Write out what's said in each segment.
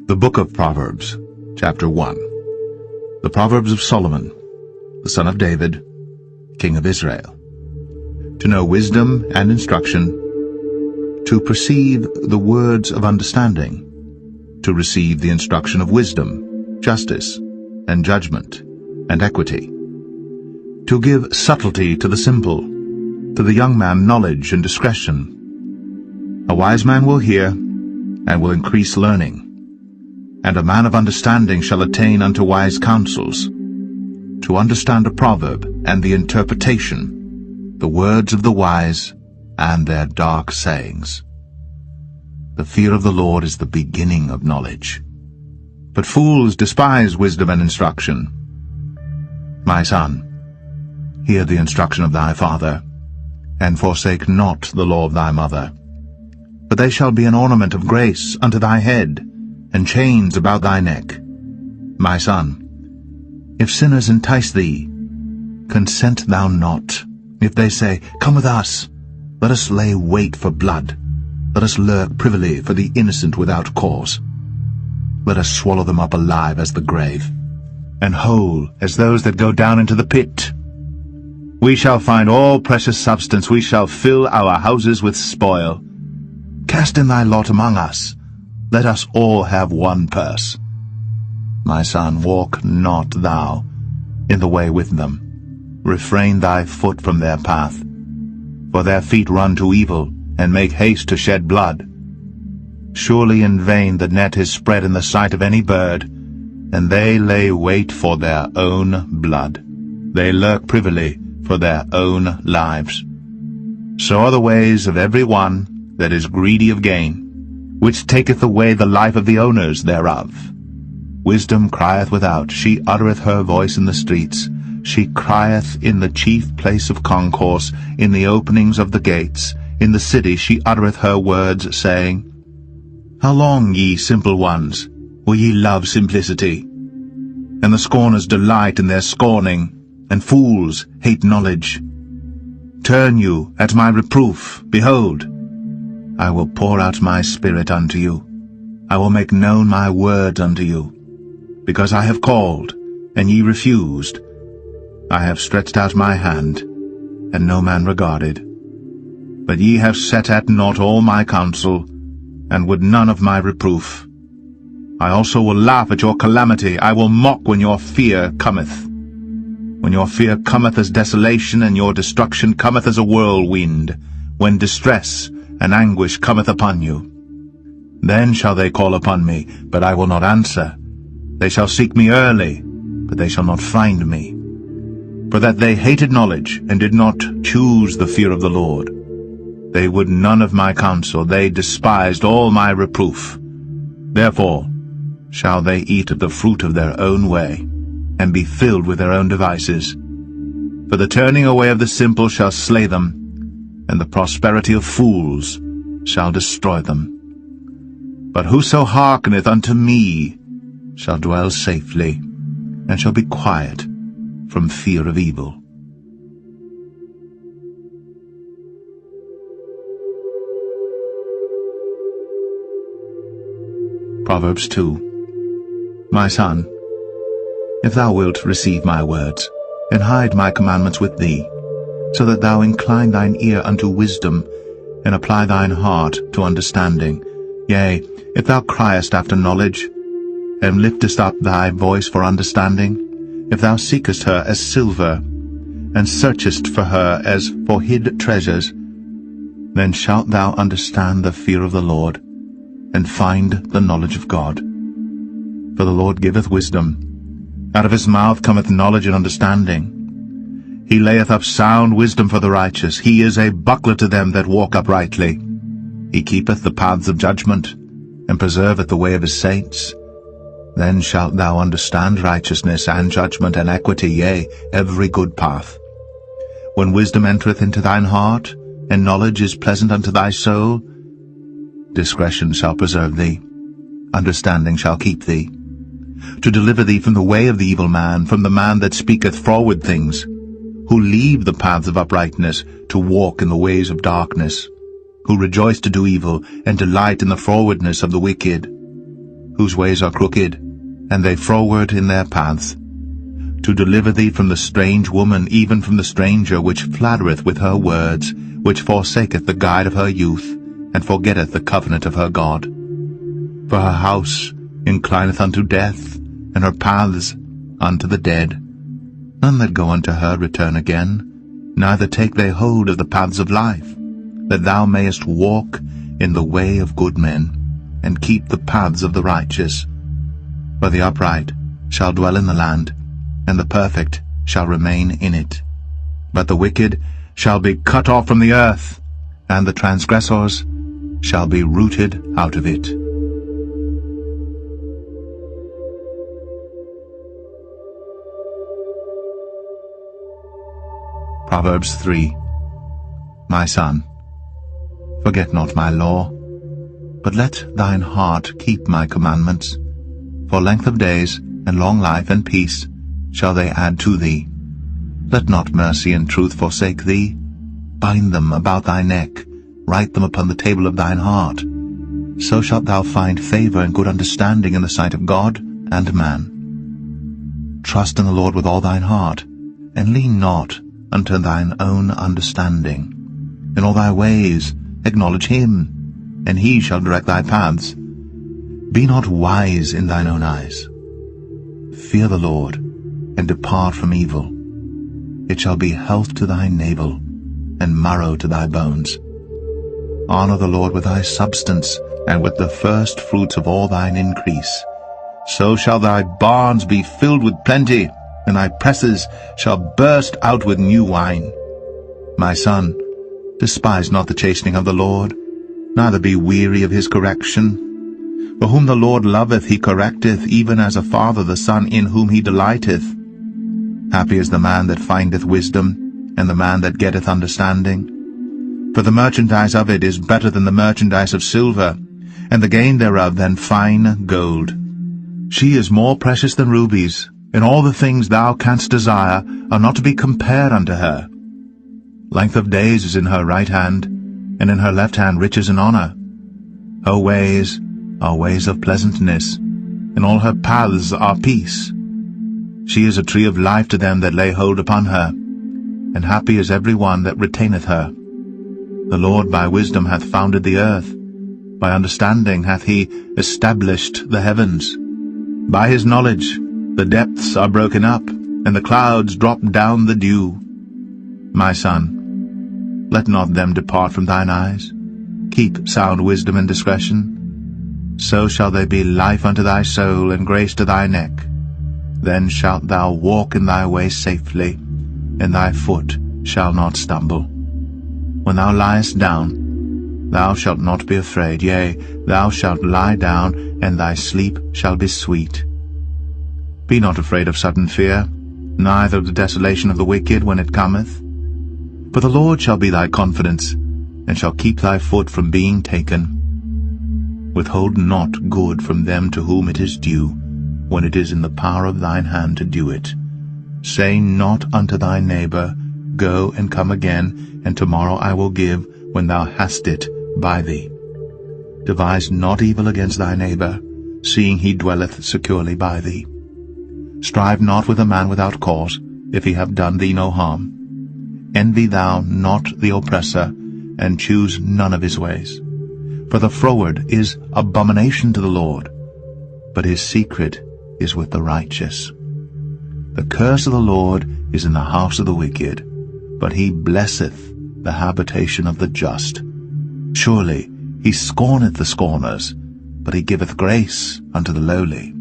The Book of Proverbs, Chapter 1. The Proverbs of Solomon, the son of David, king of Israel. To know wisdom and instruction, to perceive the words of understanding, to receive the instruction of wisdom, justice, and judgment, and equity, to give subtlety to the simple, to the young man knowledge and discretion. A wise man will hear, and will increase learning, and a man of understanding shall attain unto wise counsels, to understand a proverb and the interpretation, the words of the wise and their dark sayings. The fear of the Lord is the beginning of knowledge, but fools despise wisdom and instruction. My son, hear the instruction of thy father, and forsake not the law of thy mother. For they shall be an ornament of grace unto thy head, and chains about thy neck. My son, if sinners entice thee, consent thou not. If they say, Come with us, let us lay wait for blood, let us lurk privily for the innocent without cause. Let us swallow them up alive as the grave, and whole as those that go down into the pit. We shall find all precious substance, we shall fill our houses with spoil. Cast in thy lot among us, let us all have one purse. My son, walk not thou in the way with them. Refrain thy foot from their path. For their feet run to evil, and make haste to shed blood. Surely in vain the net is spread in the sight of any bird, and they lay wait for their own blood. They lurk privily for their own lives. So are the ways of every one that is greedy of gain, which taketh away the life of the owners thereof. Wisdom crieth without, she uttereth her voice in the streets. She crieth in the chief place of concourse, in the openings of the gates. In the city she uttereth her words, saying, How long, ye simple ones, will ye love simplicity? And the scorners delight in their scorning, and fools hate knowledge. Turn you at my reproof, behold, I will pour out my spirit unto you. I will make known my words unto you. Because I have called, and ye refused. I have stretched out my hand, and no man regarded. But ye have set at naught all my counsel, and would none of my reproof. I also will laugh at your calamity. I will mock when your fear cometh. When your fear cometh as desolation, and your destruction cometh as a whirlwind, when distress and anguish cometh upon you. Then shall they call upon me, but I will not answer. They shall seek me early, but they shall not find me. For that they hated knowledge, and did not choose the fear of the Lord. They would none of my counsel, they despised all my reproof. Therefore shall they eat of the fruit of their own way, and be filled with their own devices. For the turning away of the simple shall slay them, and the prosperity of fools shall destroy them. But whoso hearkeneth unto me shall dwell safely, and shall be quiet from fear of evil. Proverbs 2. My son, if thou wilt receive my words, and hide my commandments with thee, so that thou incline thine ear unto wisdom, and apply thine heart to understanding. Yea, if thou criest after knowledge, and liftest up thy voice for understanding, if thou seekest her as silver, and searchest for her as for hid treasures, then shalt thou understand the fear of the Lord, and find the knowledge of God. For the Lord giveth wisdom. Out of his mouth cometh knowledge and understanding. He layeth up sound wisdom for the righteous. He is a buckler to them that walk uprightly. He keepeth the paths of judgment, and preserveth the way of his saints. Then shalt thou understand righteousness, and judgment, and equity, yea, every good path. When wisdom entereth into thine heart, and knowledge is pleasant unto thy soul, discretion shall preserve thee, understanding shall keep thee, to deliver thee from the way of the evil man, from the man that speaketh froward things, who leave the paths of uprightness to walk in the ways of darkness, who rejoice to do evil, and delight in the frowardness of the wicked. whose ways are crooked, and they froward in their paths. To deliver thee from the strange woman, even from the stranger, which flattereth with her words, which forsaketh the guide of her youth, and forgetteth the covenant of her God. For her house inclineth unto death, and her paths unto the dead. None that go unto her return again, neither take they hold of the paths of life, that thou mayest walk in the way of good men, and keep the paths of the righteous. For the upright shall dwell in the land, and the perfect shall remain in it. But the wicked shall be cut off from the earth, and the transgressors shall be rooted out of it. Proverbs 3. My son, forget not my law, but let thine heart keep my commandments. For length of days, and long life, and peace shall they add to thee. Let not mercy and truth forsake thee. Bind them about thy neck, write them upon the table of thine heart. So shalt thou find favor and good understanding in the sight of God and man. Trust in the Lord with all thine heart, and lean not unto thine own understanding. In all thy ways acknowledge him, and he shall direct thy paths. Be not wise in thine own eyes. Fear the Lord, and depart from evil. It shall be health to thy navel, and marrow to thy bones. Honor the Lord with thy substance, and with the first fruits of all thine increase. So shall thy barns be filled with plenty, and thy presses shall burst out with new wine. My son, despise not the chastening of the Lord, neither be weary of his correction. For whom the Lord loveth he correcteth, even as a father the son in whom he delighteth. Happy is the man that findeth wisdom, and the man that getteth understanding. For the merchandise of it is better than the merchandise of silver, and the gain thereof than fine gold. She is more precious than rubies, and all the things thou canst desire are not to be compared unto her. Length of days is in her right hand, and in her left hand riches and honor. Her ways are ways of pleasantness, and all her paths are peace. She is a tree of life to them that lay hold upon her, and happy is every one that retaineth her. The Lord by wisdom hath founded the earth, by understanding hath he established the heavens. By his knowledge the depths are broken up, and the clouds drop down the dew. My son, let not them depart from thine eyes. Keep sound wisdom and discretion. So shall they be life unto thy soul, and grace to thy neck. Then shalt thou walk in thy way safely, and thy foot shall not stumble. When thou liest down, thou shalt not be afraid. Yea, thou shalt lie down, and thy sleep shall be sweet. Be not afraid of sudden fear, neither of the desolation of the wicked when it cometh. For the Lord shall be thy confidence, and shall keep thy foot from being taken. Withhold not good from them to whom it is due, when it is in the power of thine hand to do it. Say not unto thy neighbor, Go and come again, and tomorrow I will give, when thou hast it by thee. Devise not evil against thy neighbor, seeing he dwelleth securely by thee. Strive not with a man without cause, if he have done thee no harm. Envy thou not the oppressor, and choose none of his ways. For the froward is abomination to the Lord, but his secret is with the righteous. The curse of the Lord is in the house of the wicked, but he blesseth the habitation of the just. Surely he scorneth the scorners, but he giveth grace unto the lowly.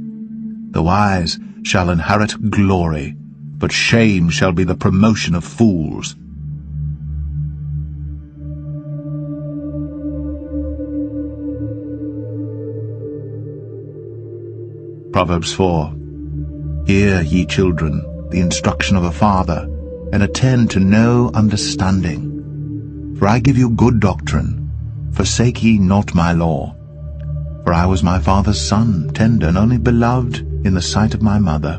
The wise shall inherit glory, but shame shall be the promotion of fools. Proverbs 4. Hear, ye children, the instruction of a father, and attend to know understanding. For I give you good doctrine, forsake ye not my law. For I was my father's son, tender and only beloved in the sight of my mother.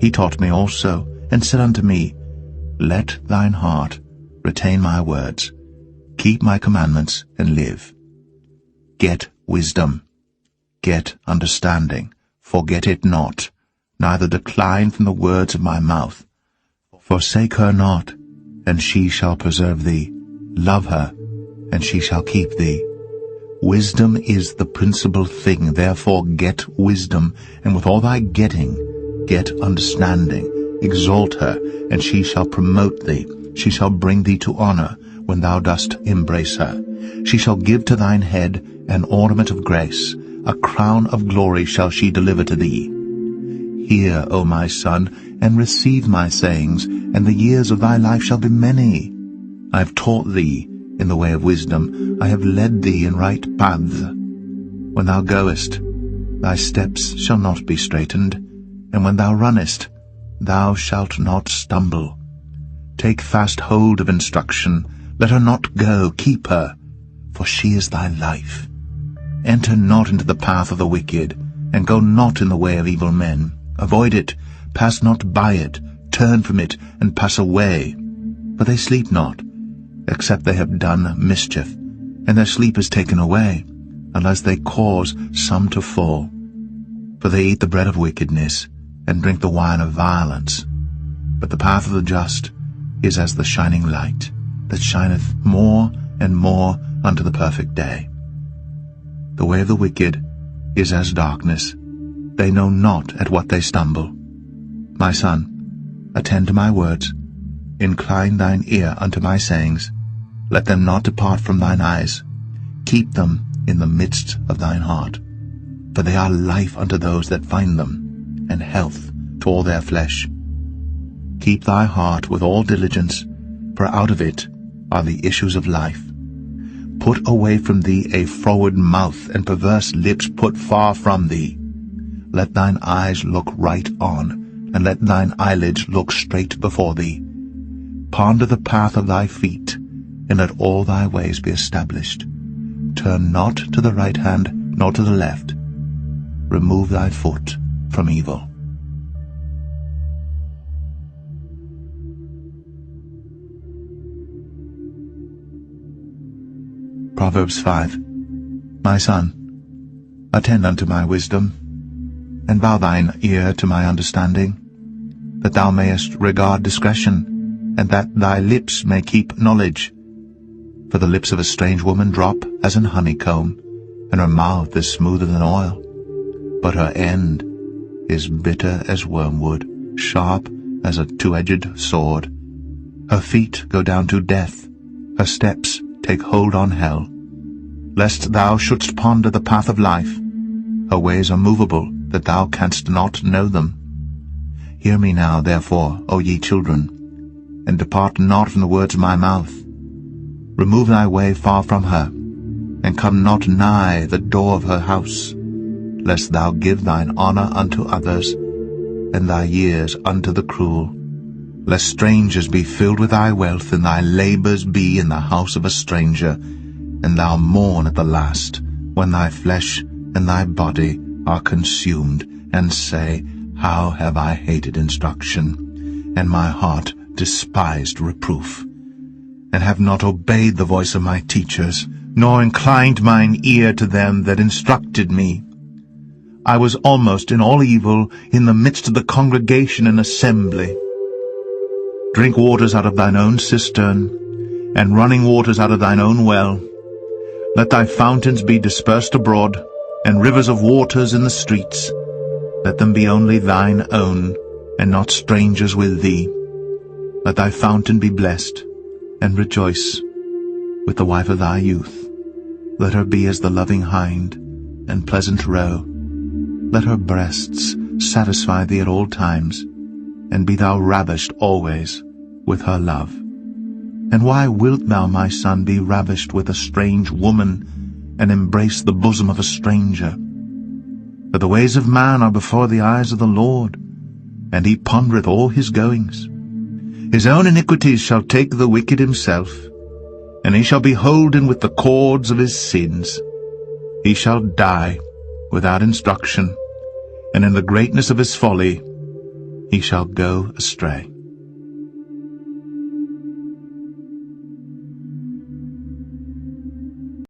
He taught me also, and said unto me, Let thine heart retain my words, keep my commandments, and live. Get wisdom, Get understanding, forget it not, neither decline from the words of my mouth. Forsake her not, and she shall preserve thee. Love her, and she shall keep thee. Wisdom is the principal thing, therefore get wisdom, and with all thy getting, get understanding. Exalt her, and she shall promote thee. She shall bring thee to honor when thou dost embrace her. She shall give to thine head an ornament of grace. A crown of glory shall she deliver to thee. Hear, O my son, and receive my sayings, and the years of thy life shall be many. I have taught thee in the way of wisdom, I have led thee in right paths. When thou goest, thy steps shall not be straitened, and when thou runnest, thou shalt not stumble. Take fast hold of instruction, let her not go, keep her, for she is thy life. Enter not into the path of the wicked, and go not in the way of evil men. Avoid it, pass not by it, turn from it, and pass away. For they sleep not, except they have done mischief, and their sleep is taken away, unless they cause some to fall. For they eat the bread of wickedness, and drink the wine of violence. But the path of the just is as the shining light, that shineth more and more unto the perfect day. The way of the wicked is as darkness. They know not at what they stumble. My son, attend to my words. Incline thine ear unto my sayings. Let them not depart from thine eyes. Keep them in the midst of thine heart. For they are life unto those that find them, and health to all their flesh. Keep thy heart with all diligence, for out of it are the issues of life. Put away from thee a froward mouth, and perverse lips put far from thee. Let thine eyes look right on, and let thine eyelids look straight before thee. Ponder the path of thy feet, and let all thy ways be established. Turn not to the right hand, nor to the left. Remove thy foot from evil. Proverbs 5. My son, attend unto my wisdom, and bow thine ear to my understanding, that thou mayest regard discretion, and that thy lips may keep knowledge. For the lips of a strange woman drop as an honeycomb, and her mouth is smoother than oil. But her end is bitter as wormwood, sharp as a two-edged sword. Her feet go down to death, her steps take hold on hell. Lest thou shouldst ponder the path of life, her ways are movable, that thou canst not know them. Hear me now, therefore, O ye children, and depart not from the words of my mouth. Remove thy way far from her, and come not nigh the door of her house, lest thou give thine honor unto others, and thy years unto the cruel. Lest strangers be filled with thy wealth, and thy labors be in the house of a stranger, and thou mourn at the last, when thy flesh and thy body are consumed, and say, How have I hated instruction, and my heart despised reproof, and have not obeyed the voice of my teachers, nor inclined mine ear to them that instructed me. I was almost in all evil in the midst of the congregation and assembly. Drink waters out of thine own cistern, and running waters out of thine own well. Let thy fountains be dispersed abroad, and rivers of waters in the streets. Let them be only thine own, and not strangers with thee. Let thy fountain be blessed, and rejoice with the wife of thy youth. Let her be as the loving hind, and pleasant roe. Let her breasts satisfy thee at all times, and be thou ravished always with her love. And why wilt thou, my son, be ravished with a strange woman, and embrace the bosom of a stranger? For the ways of man are before the eyes of the Lord, and he pondereth all his goings. His own iniquities shall take the wicked himself, and he shall be holden with the cords of his sins. He shall die without instruction, and in the greatness of his folly he shall go astray.